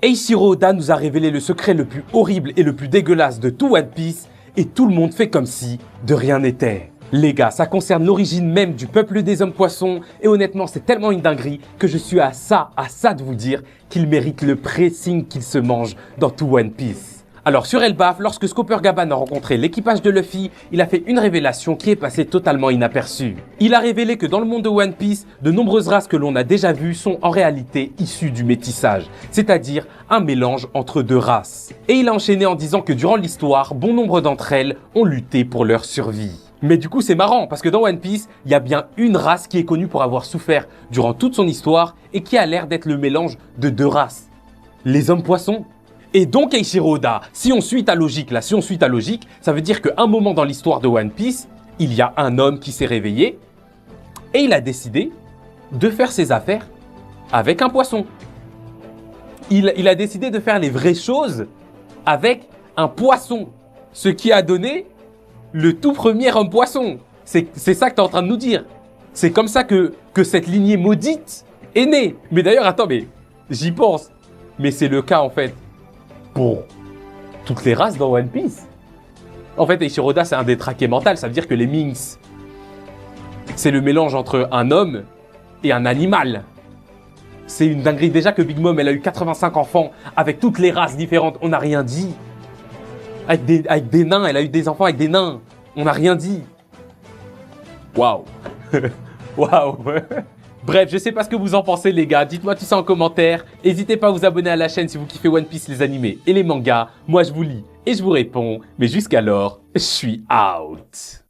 Eiichiro Oda nous a révélé le secret le plus horrible et le plus dégueulasse de tout One Piece, et tout le monde fait comme si de rien n'était. Les gars, ça concerne l'origine même du peuple des hommes poissons, et honnêtement c'est tellement une dinguerie que je suis à ça de vous dire qu'il mérite le pressing qu'il se mange dans tout One Piece. Alors sur Elbaf, lorsque Scopper Gaban a rencontré l'équipage de Luffy, il a fait une révélation qui est passée totalement inaperçue. Il a révélé que dans le monde de One Piece, de nombreuses races que l'on a déjà vues sont en réalité issues du métissage, c'est-à-dire un mélange entre deux races. Et il a enchaîné en disant que durant l'histoire, bon nombre d'entre elles ont lutté pour leur survie. Mais du coup c'est marrant parce que dans One Piece, il y a bien une race qui est connue pour avoir souffert durant toute son histoire et qui a l'air d'être le mélange de deux races. Les hommes poissons. Et donc Eiichiro Oda, si on suit ta logique là, ça veut dire qu'à un moment dans l'histoire de One Piece, il y a un homme qui s'est réveillé et il a décidé de faire ses affaires avec un poisson. Il a décidé de faire les vraies choses avec un poisson, ce qui a donné le tout premier homme poisson. C'est ça que tu es en train de nous dire. C'est comme ça que cette lignée maudite est née. Mais d'ailleurs, attends, mais j'y pense. Mais c'est le cas en fait pour toutes les races dans One Piece. En fait, Eiichiro Oda, c'est un détraqué mental. Ça veut dire que les Minks, c'est le mélange entre un homme et un animal. C'est une dinguerie. Déjà que Big Mom, elle a eu 85 enfants avec toutes les races différentes. On n'a rien dit. Avec des nains, elle a eu des enfants avec des nains. On n'a rien dit. Waouh. Waouh. Bref, je sais pas ce que vous en pensez les gars, dites-moi tout ça en commentaire. N'hésitez pas à vous abonner à la chaîne si vous kiffez One Piece, les animés et les mangas. Moi je vous lis et je vous réponds, mais jusqu'alors, je suis out.